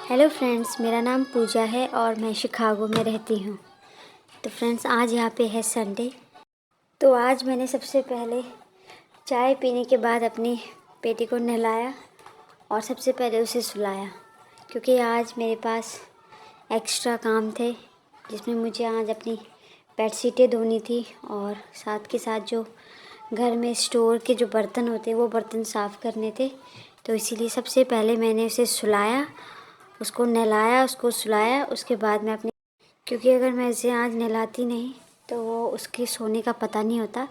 Hello friends, मेरा नाम पूजा है और मैं शिकागो में रहती हूँ। तो फ्रेंड्स, आज यहाँ पे है संडे। तो आज मैंने सबसे पहले चाय पीने के बाद अपनी बेटी को नहलाया और सबसे पहले उसे सुलाया, क्योंकि आज मेरे पास एक्स्ट्रा काम थे जिसमें मुझे आज अपनी बेडशीटें धोनी थी और साथ के साथ जो घर में स्टोर के जो बर्तन होते हैं वो बर्तन साफ़ करने थे। तो इसीलिए सबसे पहले मैंने उसे सुलाया, उसको नहलाया, उसको सुलाया। उसके बाद मैं अपनी, क्योंकि अगर मैं इसे आज नहलाती नहीं तो वो उसके सोने का पता नहीं होता।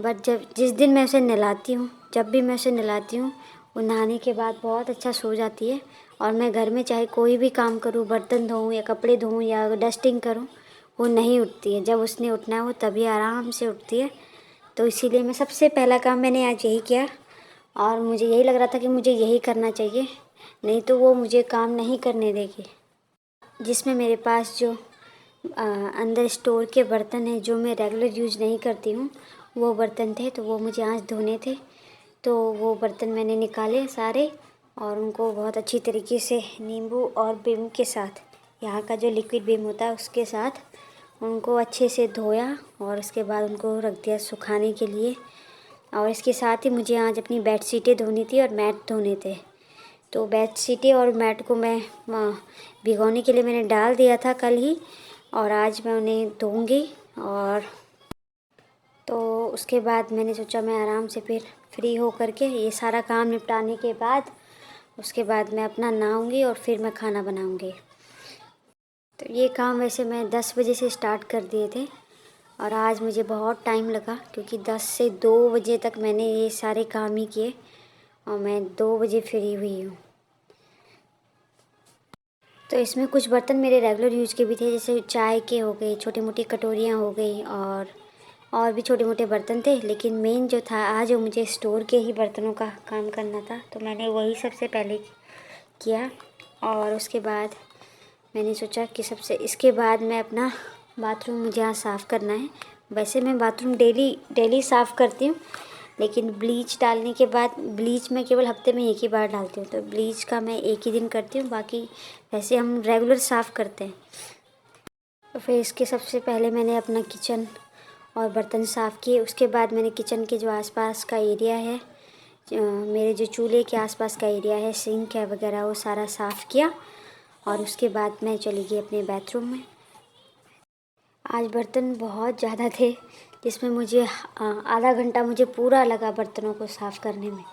बट जिस दिन मैं उसे नहलाती हूँ, जब भी मैं उसे नहलाती हूँ, वो नहाने के बाद बहुत अच्छा सो जाती है। और मैं घर में चाहे कोई भी काम करूँ, बर्तन धोऊँ या कपड़े धोऊँ या डस्टिंग करूँ, वो नहीं उठती है। जब उसने उठना है वो तभी आराम से उठती है। तो इसीलिए मैं सबसे पहला काम मैंने आज यही किया और मुझे यही लग रहा था कि मुझे यही करना चाहिए, नहीं तो वो मुझे काम नहीं करने देगी। जिसमें मेरे पास जो अंदर स्टोर के बर्तन हैं जो मैं रेगुलर यूज़ नहीं करती हूँ, वो बर्तन थे, तो वो मुझे आज धोने थे। तो वो बर्तन मैंने निकाले सारे और उनको बहुत अच्छी तरीके से नींबू और विम के साथ, यहाँ का जो लिक्विड विम होता है उसके साथ उनको अच्छे से धोया और उसके बाद उनको रख दिया सुखाने के लिए। और इसके साथ ही मुझे आज अपनी बेडशीटें धोनी थी और मैट धोने थे। तो बेडशीटें और मैट को मैं भिगोने के लिए मैंने डाल दिया था कल ही, और आज मैं उन्हें धोऊंगी। और तो उसके बाद मैंने सोचा मैं आराम से फिर फ्री हो करके ये सारा काम निपटाने के बाद उसके बाद मैं अपना नहाऊंगी और फिर मैं खाना बनाऊंगी। तो ये काम वैसे मैं 10 बजे से स्टार्ट कर दिए थे और आज मुझे बहुत टाइम लगा, क्योंकि 10 से 2 बजे तक मैंने ये सारे काम ही किए और मैं 2 बजे फ्री हुई हूँ। तो इसमें कुछ बर्तन मेरे रेगुलर यूज़ के भी थे, जैसे चाय के हो गए, छोटी मोटी कटोरियाँ हो गई और भी छोटे मोटे बर्तन थे। लेकिन मेन जो था आज वो मुझे स्टोर के ही बर्तनों का काम करना था, तो मैंने वही सबसे पहले किया। और उसके बाद मैंने सोचा कि सबसे इसके बाद मैं अपना बाथरूम मुझे यहाँ साफ़ करना है। वैसे मैं बाथरूम डेली साफ़ करती हूँ, लेकिन ब्लीच डालने के बाद, ब्लीच मैं केवल हफ्ते में एक ही बार डालती हूँ, तो ब्लीच का मैं एक ही दिन करती हूँ, बाकी वैसे हम रेगुलर साफ़ करते हैं। तो फिर इसके सबसे पहले मैंने अपना किचन और बर्तन साफ़ किए। उसके बाद मैंने किचन के जो आसपास का एरिया है, मेरे जो चूल्हे के आसपास का एरिया है, सिंक है वगैरह, वो सारा साफ़ किया। और उसके बाद मैं चली गई अपने बाथरूम में। आज बर्तन बहुत ज़्यादा थे, जिसमें मुझे आधा घंटा मुझे पूरा लगा बर्तनों को साफ़ करने में।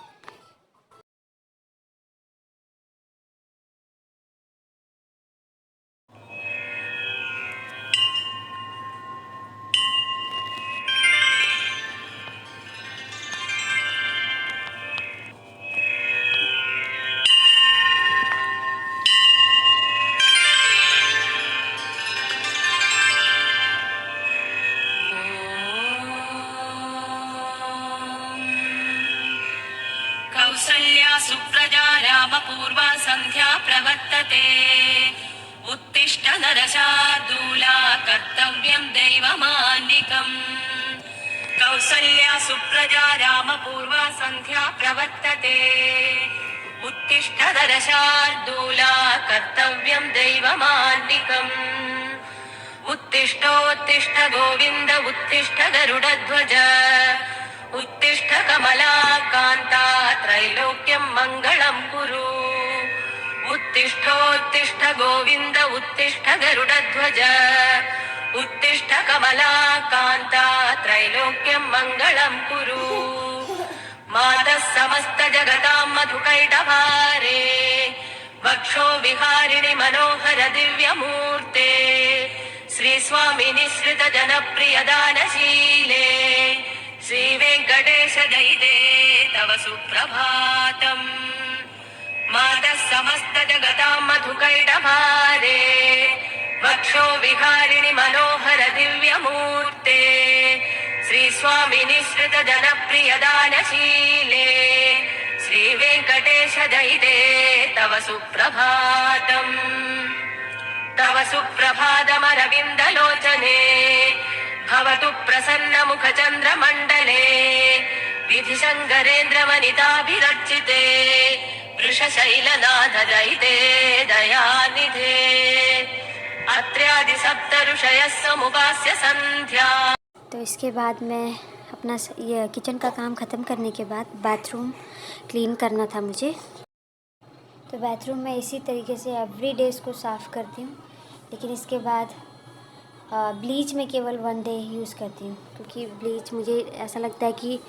कौसल्या सुप्रजा रामपूर्वा सन्ध्या प्रवर्तते। उत्तिष्ठ नरशार्दूला कर्तव्यं दैवमान्निकम्। कौसल्या सुप्रजा रामपूर्वा सन्ध्या प्रवर्तते। उत्तिष्ठ नरशार्दूला कर्तव्यं दैवमान्निकम्। उत्तिष्ठोत्तिष्ठ गोविन्द उत्तिष्ठ गरुडध्वज। उत्तिष्ठ कमलाकान्ता त्रैलोक्यं मङ्गलं कुरु। उत्तिष्ठोत्तिष्ठ गोविन्द उत्तिष्ठ गरुडध्वज। उत्तिष्ठ कमलाकान्ता त्रैलोक्यं मङ्गलं कुरु। मातः समस्त जगतां मधुकैटभारे। वक्षो विहारिणि मनोहर दिव्यमूर्ते। श्रीस्वामी निःसृत जनप्रिय दानशीले। श्रीवेङ्कटेश दयिते तव सुप्रभातम्। मातः समस्त जगतां मधुकैटभारे। वक्षो विहारिणि मनोहर दिव्यमूर्ते। श्रीस्वामी निःसृत जनप्रिय दानशीले। श्रीवेङ्कटेश दयिते तव सुप्रभातम्। तव सुप्रभातमरविन्दलोचने। भवतु प्रसन्नमुखचन्द्रमण्डले। विधिशङ्करेन्द्रवनिताभिरर्चिते। वृषशैलनाथदयिते दया ब्रह्मादि सप्त ऋषयः समुपास्य संध्या। तो इसके बाद मैं अपना ये किचन का काम ख़त्म करने के बाद बाथरूम क्लीन करना था मुझे। तो बाथरूम में इसी तरीके से एवरीडे इसको साफ़ करती हूँ, लेकिन इसके बाद ब्लीच में केवल 1 डे यूज़ करती हूँ, क्योंकि ब्लीच मुझे ऐसा लगता है कि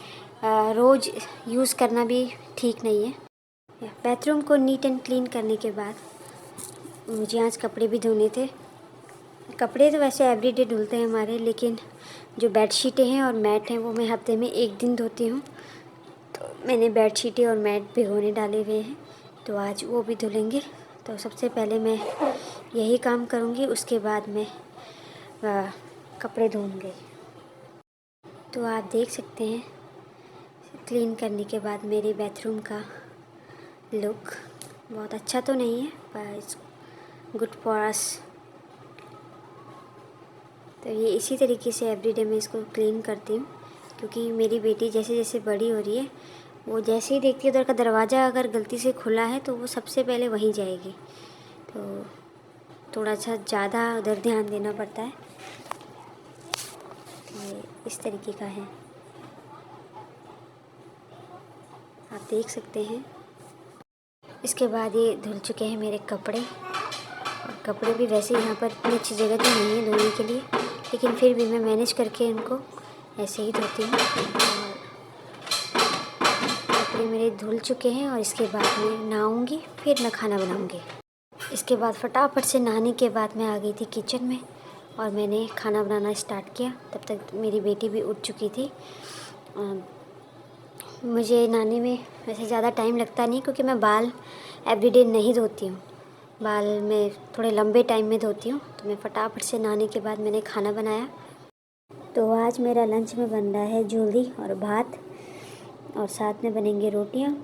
रोज़ यूज़ करना भी ठीक नहीं है। बाथरूम को नीट एंड क्लीन करने के बाद मुझे आज कपड़े भी धोने थे। कपड़े तो वैसे एवरीडे धुलते हैं हमारे, लेकिन जो बेडशीटें हैं और मैट हैं वो मैं हफ्ते में 1 दिन धोती हूँ। तो मैंने बेडशीटें और मैट भिगोने डाले हुए हैं, तो आज वो भी धुलेंगे। तो सबसे पहले मैं यही काम करूँगी, उसके बाद मैं कपड़े धोऊंगी। तो आप देख सकते हैं क्लीन करने के बाद मेरे बाथरूम का लुक बहुत अच्छा तो नहीं है, पर गुड फॉर अस। तो ये इसी तरीके से एवरीडे मैं इसको क्लीन करती हूँ, क्योंकि मेरी बेटी जैसे जैसे बड़ी हो रही है, वो जैसे ही देखती है उधर का दरवाज़ा अगर गलती से खुला है तो वो सबसे पहले वहीं जाएगी। तो थोड़ा सा ज़्यादा उधर ध्यान देना पड़ता है। ये इस तरीके का है, आप देख सकते हैं। इसके बाद ये धुल चुके हैं मेरे कपड़े, और कपड़े भी वैसे यहाँ पर इतनी अच्छी जगह तो नहीं है धोने के लिए, लेकिन फिर भी मैं मैनेज करके इनको ऐसे ही धोती हूँ। और कपड़े मेरे धुल चुके हैं, और इसके बाद मैं नहाऊँगी, फिर मैं खाना बनाऊँगी। इसके बाद फटाफट से नहाने के बाद मैं आ गई थी किचन में और मैंने खाना बनाना स्टार्ट किया। तब तक मेरी बेटी भी उठ चुकी थी। मुझे नहाने में वैसे ज़्यादा टाइम लगता नहीं, क्योंकि मैं बाल एवरीडे नहीं धोती हूँ, बाल मैं थोड़े लंबे टाइम में धोती हूँ। तो मैं फटाफट से नहाने के बाद मैंने खाना बनाया। तो आज मेरा लंच में बन रहा है जल्दी और भात, और साथ में बनेंगे रोटियाँ,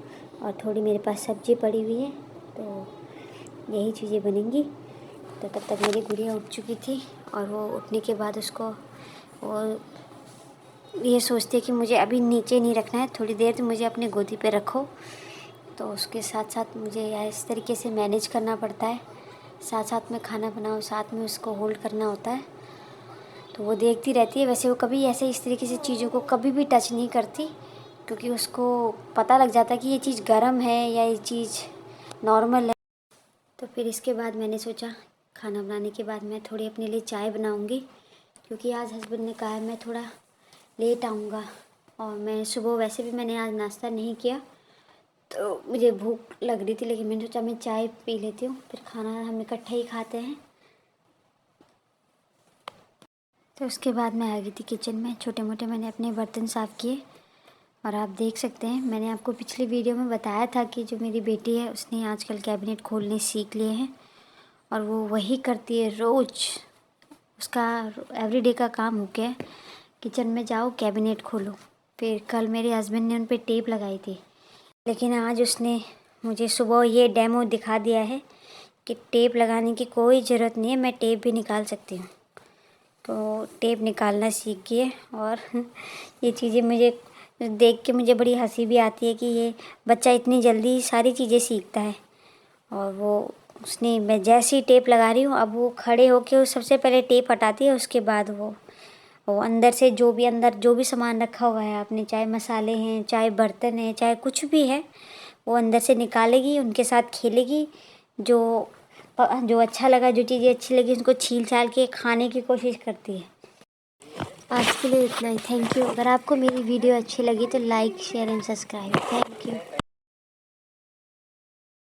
और थोड़ी मेरे पास सब्ज़ी पड़ी हुई है, तो यही चीज़ें बनेंगी। तो तब तक मेरी गुड़िया उठ चुकी थी, और वो उठने के बाद उसको वो ये सोचती है कि मुझे अभी नीचे नहीं रखना है, थोड़ी देर तो मुझे अपनी गोदी पे रखो। तो उसके साथ साथ मुझे इस तरीके से मैनेज करना पड़ता है, साथ साथ में खाना बनाओ, साथ में उसको होल्ड करना होता है। तो वो देखती रहती है। वैसे वो कभी ऐसे इस तरीके से चीज़ों को कभी भी टच नहीं करती, क्योंकि उसको पता लग जाता है कि ये चीज़ गर्म है या ये चीज़ नॉर्मल है। तो फिर इसके बाद मैंने सोचा खाना बनाने के बाद मैं थोड़ी अपने लिए चाय बनाऊँगी, क्योंकि आज हस्बैंड ने कहा है मैं थोड़ा लेट आऊँगा, और मैं सुबह वैसे भी मैंने आज नाश्ता नहीं किया, तो मुझे भूख लग रही थी, लेकिन मैंने सोचा मैं चाय पी लेती हूँ, फिर खाना हम इकट्ठे ही खाते हैं। तो उसके बाद मैं आ गई थी किचन में, छोटे मोटे मैंने अपने बर्तन साफ़ किए। और आप देख सकते हैं मैंने आपको पिछली वीडियो में बताया था कि जो मेरी बेटी है उसने आजकल कैबिनेट खोलने सीख लिए हैं, और वो वही करती है रोज़। उसका एवरीडे का काम हो गया, किचन में जाओ कैबिनेट खोलो। फिर कल मेरे हस्बैंड ने उन पे टेप लगाई थी, लेकिन आज उसने मुझे सुबह ये डेमो दिखा दिया है कि टेप लगाने की कोई ज़रूरत नहीं है, मैं टेप भी निकाल सकती हूँ। तो टेप निकालना सीख गए। और ये चीज़ें मुझे देख के मुझे बड़ी हंसी भी आती है कि ये बच्चा इतनी जल्दी सारी चीज़ें सीखता है। और वो उसने मैं जैसे ही टेप लगा रही हूँ, अब वो खड़े होके वो सबसे पहले टेप हटाती है, उसके बाद वो अंदर से जो भी सामान रखा हुआ है आपने, चाहे मसाले हैं, चाहे बर्तन हैं, चाहे कुछ भी है, वो अंदर से निकालेगी, उनके साथ खेलेगी। जो अच्छा लगा, जो चीज़ें अच्छी लगी उसको छील छाल के खाने की कोशिश करती है। आज के लिए इतना ही। Thank you. अगर आपको मेरी वीडियो अच्छी लगी तो like, share and subscribe. Thank you.